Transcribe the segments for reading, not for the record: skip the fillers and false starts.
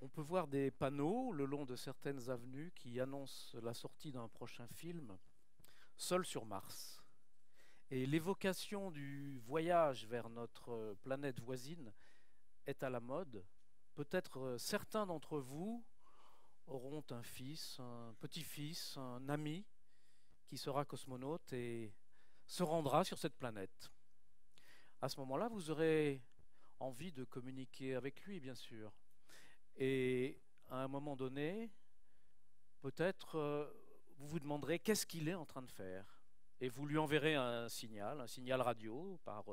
On peut voir des panneaux le long de certaines avenues qui annoncent la sortie d'un prochain film, Seul sur Mars. Et l'évocation du voyage vers notre planète voisine est à la mode. Peut-être certains d'entre vous auront un fils, un petit-fils, un ami qui sera cosmonaute et se rendra sur cette planète. À ce moment-là, vous aurez envie de communiquer avec lui, bien sûr. Et à un moment donné, peut-être vous vous demanderez qu'est-ce qu'il est en train de faire. Et vous lui enverrez un signal radio par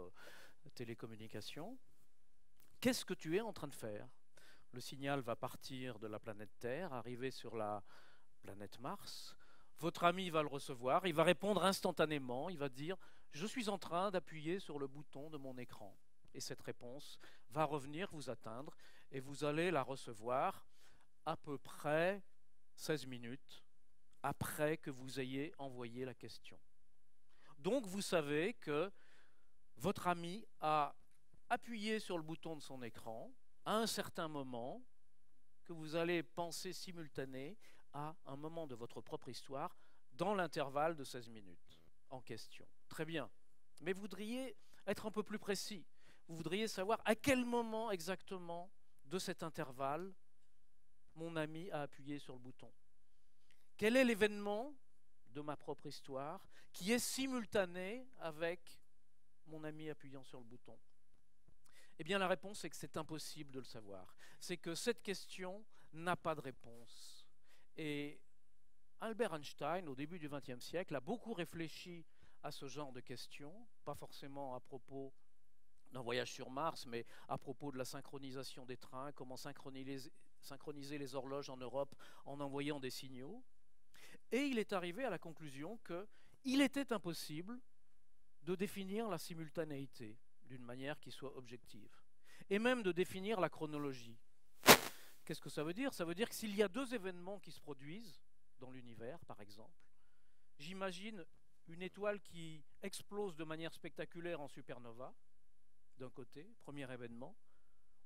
télécommunication. Qu'est-ce que tu es en train de faire? Le signal va partir de la planète Terre, arriver sur la planète Mars. Votre ami va le recevoir, il va répondre instantanément, il va dire « Je suis en train d'appuyer sur le bouton de mon écran ». Et cette réponse va revenir vous atteindre et vous allez la recevoir à peu près 16 minutes après que vous ayez envoyé la question. Donc vous savez que votre ami a appuyé sur le bouton de son écran à un certain moment, que vous allez penser simultané à un moment de votre propre histoire dans l'intervalle de 16 minutes en question. Très bien. Mais vous voudriez être un peu plus précis. Vous voudriez savoir à quel moment exactement de cet intervalle mon ami a appuyé sur le bouton. Quel est l'événement de ma propre histoire qui est simultané avec mon ami appuyant sur le bouton? Eh bien, la réponse est que c'est impossible de le savoir. C'est que cette question n'a pas de réponse. Et Albert Einstein, au début du XXe siècle, a beaucoup réfléchi à ce genre de questions, pas forcément à propos d'un voyage sur Mars, mais à propos de la synchronisation des trains, comment synchroniser les horloges en Europe en envoyant des signaux. Et il est arrivé à la conclusion qu'il était impossible de définir la simultanéité d'une manière qui soit objective, et même de définir la chronologie. Qu'est-ce que ça veut dire? Ça veut dire que s'il y a deux événements qui se produisent dans l'univers, par exemple, j'imagine une étoile qui explose de manière spectaculaire en supernova, d'un côté, premier événement.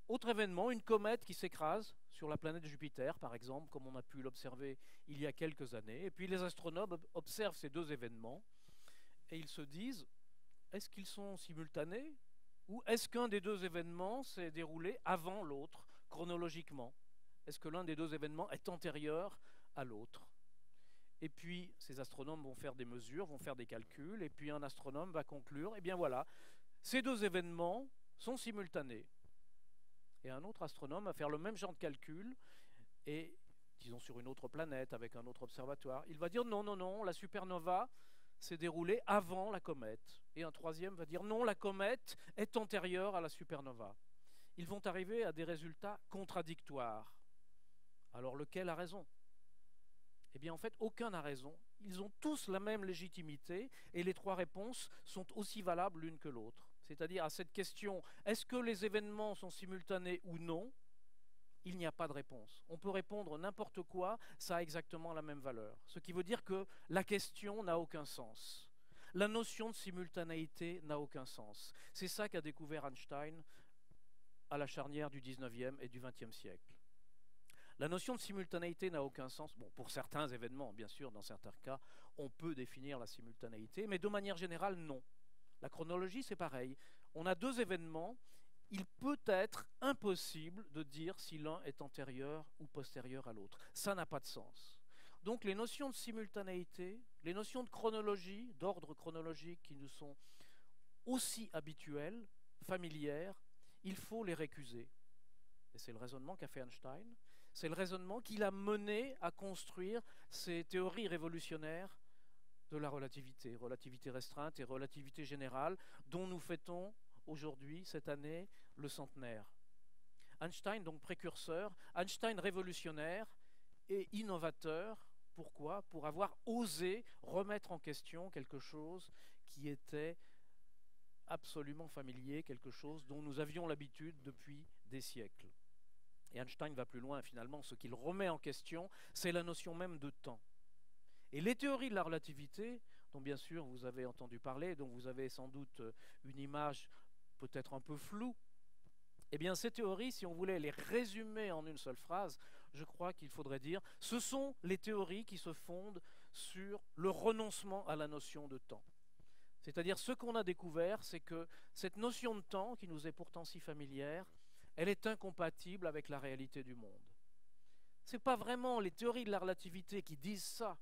Autre événement, une comète qui s'écrase sur la planète Jupiter, par exemple, comme on a pu l'observer il y a quelques années. Et puis les astronomes observent ces deux événements et ils se disent, est-ce qu'ils sont simultanés ou est-ce qu'un des deux événements s'est déroulé avant l'autre, chronologiquement? Est-ce que l'un des deux événements est antérieur à l'autre? Et puis ces astronomes vont faire des mesures, vont faire des calculs, et puis un astronome va conclure, eh bien voilà, ces deux événements sont simultanés. Et un autre astronome va faire le même genre de calcul, et disons sur une autre planète, avec un autre observatoire, il va dire non, non, non, la supernova s'est déroulée avant la comète. Et un troisième va dire non, la comète est antérieure à la supernova. Ils vont arriver à des résultats contradictoires. Alors lequel a raison? Eh bien en fait, aucun n'a raison. Ils ont tous la même légitimité et les trois réponses sont aussi valables l'une que l'autre. C'est-à-dire à cette question, est-ce que les événements sont simultanés ou non? Il n'y a pas de réponse. On peut répondre n'importe quoi, ça a exactement la même valeur. Ce qui veut dire que la question n'a aucun sens. La notion de simultanéité n'a aucun sens. C'est ça qu'a découvert Einstein à la charnière du 19e et du 20e siècle. La notion de simultanéité n'a aucun sens. Bon, pour certains événements, bien sûr, dans certains cas, on peut définir la simultanéité, mais de manière générale, non. La chronologie, c'est pareil. On a deux événements. Il peut être impossible de dire si l'un est antérieur ou postérieur à l'autre. Ça n'a pas de sens. Donc les notions de simultanéité, les notions de chronologie, d'ordre chronologique qui nous sont aussi habituelles, familières, il faut les récuser. Et c'est le raisonnement qu'a fait Einstein. C'est le raisonnement qui l'a mené à construire ces théories révolutionnaires de la relativité, relativité restreinte et relativité générale, dont nous fêtons aujourd'hui, cette année, le centenaire. Einstein, donc précurseur, Einstein révolutionnaire et innovateur. Pourquoi? Pour avoir osé remettre en question quelque chose qui était absolument familier, quelque chose dont nous avions l'habitude depuis des siècles. Et Einstein va plus loin, finalement, ce qu'il remet en question, c'est la notion même de temps. Et les théories de la relativité, dont bien sûr vous avez entendu parler, dont vous avez sans doute une image peut-être un peu floue, Eh bien, ces théories, si on voulait les résumer en une seule phrase, je crois qu'il faudrait dire, ce sont les théories qui se fondent sur le renoncement à la notion de temps. C'est-à-dire, ce qu'on a découvert, c'est que cette notion de temps, qui nous est pourtant si familière, elle est incompatible avec la réalité du monde. Ce n'est pas vraiment les théories de la relativité qui disent ça,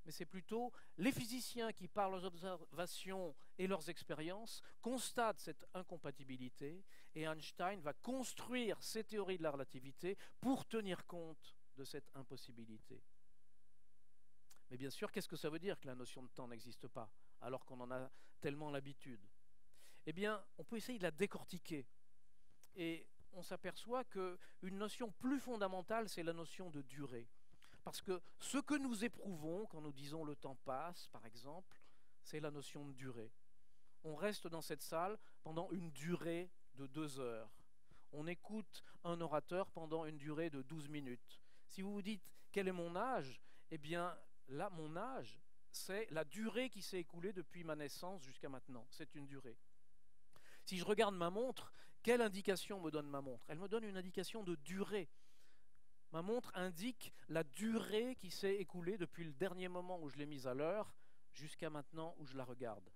mais c'est plutôt les physiciens qui, par leurs observations et leurs expériences, constatent cette incompatibilité, et Einstein va construire ses théories de la relativité pour tenir compte de cette impossibilité. Mais bien sûr, qu'est-ce que ça veut dire que la notion de temps n'existe pas, alors qu'on en a tellement l'habitude? Eh bien, on peut essayer de la décortiquer, et on s'aperçoit qu'une notion plus fondamentale, c'est la notion de durée. Parce que ce que nous éprouvons quand nous disons le temps passe, par exemple, c'est la notion de durée. On reste dans cette salle pendant une durée de 2 heures. On écoute un orateur pendant une durée de 12 minutes. Si vous vous dites quel est mon âge, eh bien là, mon âge, c'est la durée qui s'est écoulée depuis ma naissance jusqu'à maintenant. C'est une durée. Si je regarde ma montre, quelle indication me donne ma montre? Elle me donne une indication de durée. Ma montre indique la durée qui s'est écoulée depuis le dernier moment où je l'ai mise à l'heure jusqu'à maintenant où je la regarde.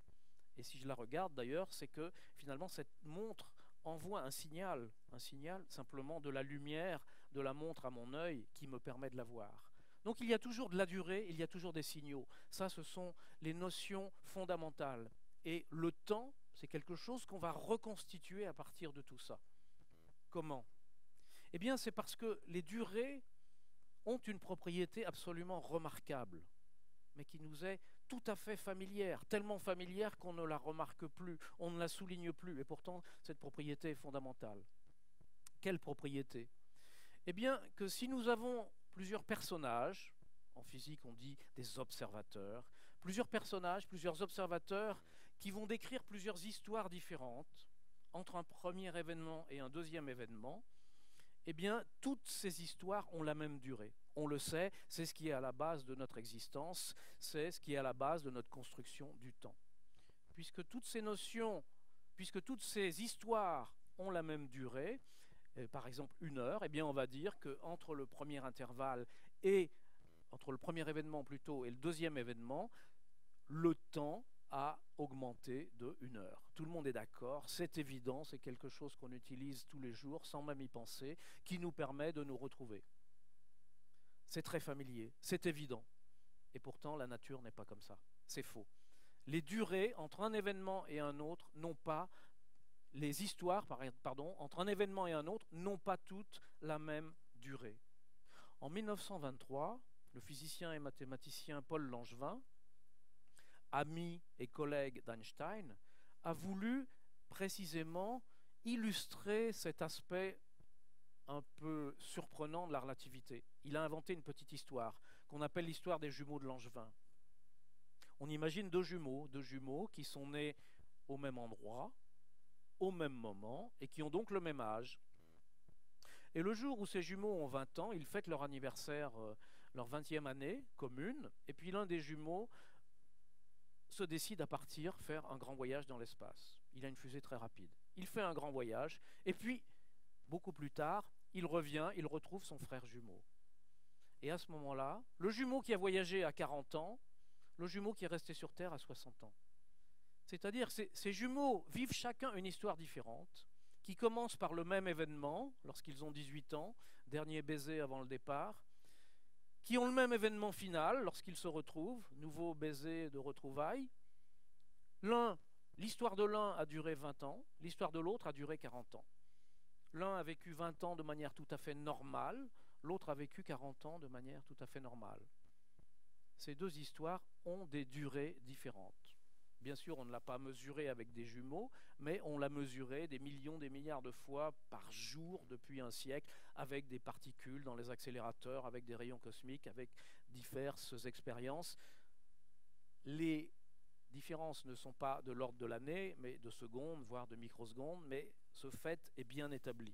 Et si je la regarde d'ailleurs, c'est que finalement cette montre envoie un signal simplement de la lumière de la montre à mon œil qui me permet de la voir. Donc il y a toujours de la durée, il y a toujours des signaux. Ça, ce sont les notions fondamentales. Et le temps, c'est quelque chose qu'on va reconstituer à partir de tout ça. Comment ? Eh bien, c'est parce que les durées ont une propriété absolument remarquable, mais qui nous est tout à fait familière, tellement familière qu'on ne la remarque plus, on ne la souligne plus, et pourtant cette propriété est fondamentale. Quelle propriété? Eh bien, que si nous avons plusieurs personnages, en physique on dit des observateurs, plusieurs personnages, plusieurs observateurs qui vont décrire plusieurs histoires différentes entre un premier événement et un deuxième événement, eh bien, toutes ces histoires ont la même durée. On le sait, c'est ce qui est à la base de notre existence, c'est ce qui est à la base de notre construction du temps. Puisque toutes ces notions, puisque toutes ces histoires ont la même durée, par exemple 1 heure, eh bien on va dire qu'entre le premier intervalle et entre le premier événement plutôt et le deuxième événement, le temps a augmenté de 1 heure. Tout le monde est d'accord, c'est évident, c'est quelque chose qu'on utilise tous les jours sans même y penser, qui nous permet de nous retrouver. C'est très familier, c'est évident. Et pourtant, la nature n'est pas comme ça. C'est faux. Les durées entre un événement et un autre n'ont pas, les histoires, pardon, entre un événement et un autre n'ont pas toutes la même durée. En 1923, le physicien et mathématicien Paul Langevin, ami et collègue d'Einstein, a voulu précisément illustrer cet aspect un peu surprenant de la relativité. Il a inventé une petite histoire qu'on appelle l'histoire des jumeaux de Langevin. On imagine deux jumeaux qui sont nés au même endroit, au même moment, et qui ont donc le même âge. Et le jour où ces jumeaux ont 20 ans, ils fêtent leur anniversaire, leur 20e année commune, et puis l'un des jumeaux se décide à partir faire un grand voyage dans l'espace. Il a une fusée très rapide. Il fait un grand voyage, et puis, beaucoup plus tard, il revient, il retrouve son frère jumeau. Et à ce moment-là, le jumeau qui a voyagé à 40 ans, le jumeau qui est resté sur Terre à 60 ans. C'est-à-dire, ces jumeaux vivent chacun une histoire différente, qui commence par le même événement, lorsqu'ils ont 18 ans, dernier baiser avant le départ, qui ont le même événement final, lorsqu'ils se retrouvent, nouveau baiser de retrouvailles. L'histoire de l'un a duré 20 ans, l'histoire de l'autre a duré 40 ans. L'un a vécu 20 ans de manière tout à fait normale, l'autre a vécu 40 ans de manière tout à fait normale. Ces deux histoires ont des durées différentes. Bien sûr, on ne l'a pas mesuré avec des jumeaux, mais on l'a mesuré des millions, des milliards de fois par jour depuis un siècle, avec des particules dans les accélérateurs, avec des rayons cosmiques, avec diverses expériences. Les différences ne sont pas de l'ordre de l'année, mais de secondes, voire de microsecondes, mais ce fait est bien établi.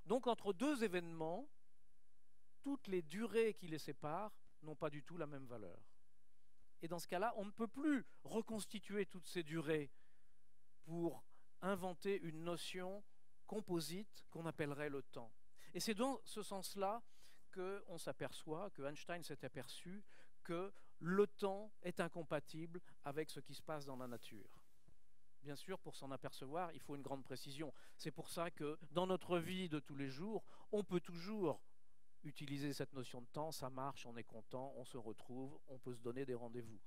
Donc entre deux événements, toutes les durées qui les séparent n'ont pas du tout la même valeur. Et dans ce cas-là, on ne peut plus reconstituer toutes ces durées pour inventer une notion composite qu'on appellerait le temps. Et c'est dans ce sens-là qu'on s'aperçoit, que Einstein s'est aperçu que le temps est incompatible avec ce qui se passe dans la nature. Bien sûr, pour s'en apercevoir, il faut une grande précision. C'est pour ça que dans notre vie de tous les jours, on peut toujours utiliser cette notion de temps, ça marche, on est content, on se retrouve, on peut se donner des rendez-vous.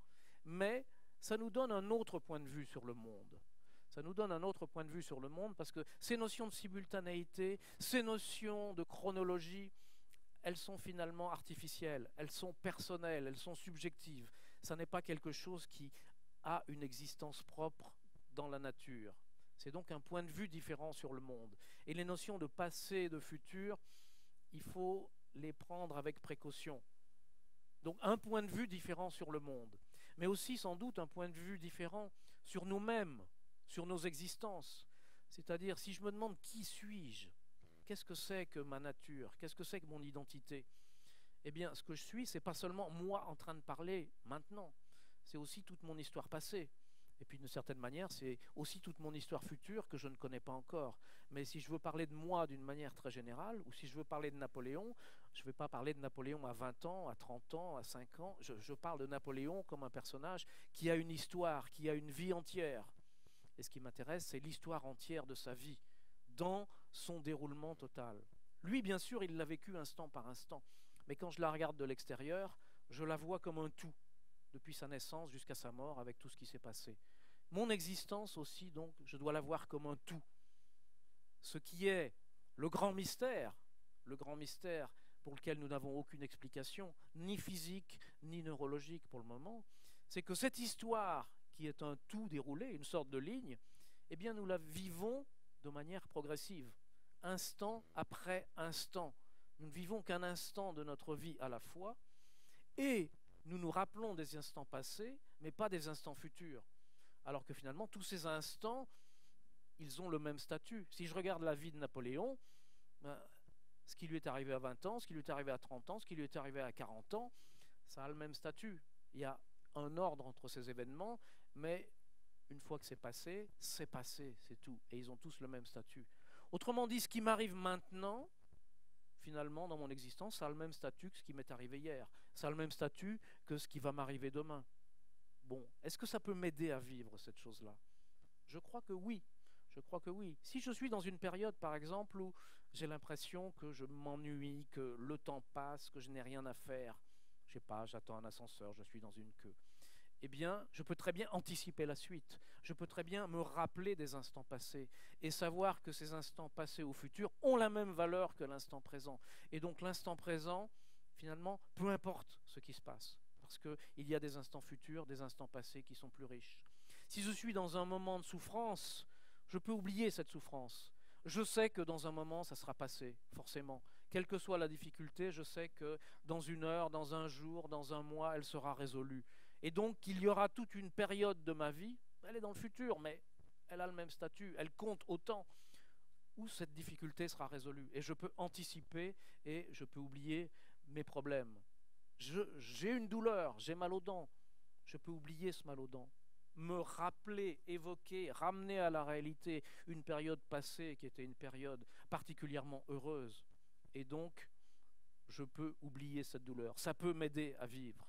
Mais ça nous donne un autre point de vue sur le monde. Ça nous donne un autre point de vue sur le monde parce que ces notions de simultanéité, ces notions de chronologie, elles sont finalement artificielles, elles sont personnelles, elles sont subjectives. Ça n'est pas quelque chose qui a une existence propre dans la nature. C'est donc un point de vue différent sur le monde. Et les notions de passé et de futur, il faut les prendre avec précaution. Donc un point de vue différent sur le monde, mais aussi sans doute un point de vue différent sur nous-mêmes, sur nos existences. C'est-à-dire, si je me demande qui suis-je, qu'est-ce que c'est que ma nature, qu'est-ce que c'est que mon identité? Eh bien, ce que je suis, c'est pas seulement moi en train de parler maintenant, c'est aussi toute mon histoire passée. Et puis d'une certaine manière, c'est aussi toute mon histoire future que je ne connais pas encore. Mais si je veux parler de moi d'une manière très générale, ou si je veux parler de Napoléon, je ne vais pas parler de Napoléon à 20 ans, à 30 ans, à 5 ans. Je parle de Napoléon comme un personnage qui a une histoire, qui a une vie entière. Et ce qui m'intéresse, c'est l'histoire entière de sa vie, dans son déroulement total. Lui, bien sûr, il l'a vécu instant par instant. Mais quand je la regarde de l'extérieur, je la vois comme un tout, depuis sa naissance jusqu'à sa mort, avec tout ce qui s'est passé. Mon existence aussi, donc, je dois la voir comme un tout. Ce qui est le grand mystère pour lequel nous n'avons aucune explication, ni physique, ni neurologique pour le moment, c'est que cette histoire, qui est un tout déroulé, une sorte de ligne, eh bien nous la vivons de manière progressive, instant après instant. Nous ne vivons qu'un instant de notre vie à la fois, et nous nous rappelons des instants passés, mais pas des instants futurs. Alors que finalement, tous ces instants, ils ont le même statut. Si je regarde la vie de Napoléon, ce qui lui est arrivé à 20 ans, ce qui lui est arrivé à 30 ans, ce qui lui est arrivé à 40 ans, ça a le même statut. Il y a un ordre entre ces événements, mais une fois que c'est passé, c'est tout. Et ils ont tous le même statut. Autrement dit, ce qui m'arrive maintenant, finalement, dans mon existence, ça a le même statut que ce qui m'est arrivé hier. Ça a le même statut que ce qui va m'arriver demain. Bon, est-ce que ça peut m'aider à vivre cette chose-là? Je crois que oui. Je crois que oui. Si je suis dans une période, par exemple, où j'ai l'impression que je m'ennuie, que le temps passe, que je n'ai rien à faire, je sais pas, j'attends un ascenseur, je suis dans une queue, eh bien, je peux très bien anticiper la suite. Je peux très bien me rappeler des instants passés et savoir que ces instants passés au futur ont la même valeur que l'instant présent. Et donc l'instant présent, finalement, peu importe ce qui se passe, parce qu'il y a des instants futurs, des instants passés qui sont plus riches. Si je suis dans un moment de souffrance, je peux oublier cette souffrance. Je sais que dans un moment, ça sera passé, forcément. Quelle que soit la difficulté, je sais que dans une heure, dans un jour, dans un mois, elle sera résolue. Et donc qu'il y aura toute une période de ma vie, elle est dans le futur, mais elle a le même statut, elle compte autant, où cette difficulté sera résolue. Et je peux anticiper et je peux oublier mes problèmes. J'ai une douleur, j'ai mal aux dents, je peux oublier ce mal aux dents. Me rappeler, évoquer, ramener à la réalité une période passée qui était une période particulièrement heureuse. Et donc, je peux oublier cette douleur. Ça peut m'aider à vivre.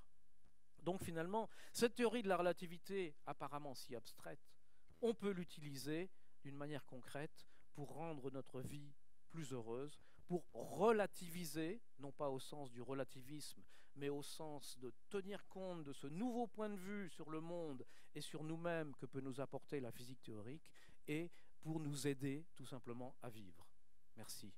Donc finalement, cette théorie de la relativité apparemment si abstraite, on peut l'utiliser d'une manière concrète pour rendre notre vie plus heureuse, pour relativiser, non pas au sens du relativisme, mais au sens de tenir compte de ce nouveau point de vue sur le monde et sur nous-mêmes que peut nous apporter la physique théorique, et pour nous aider tout simplement à vivre. Merci.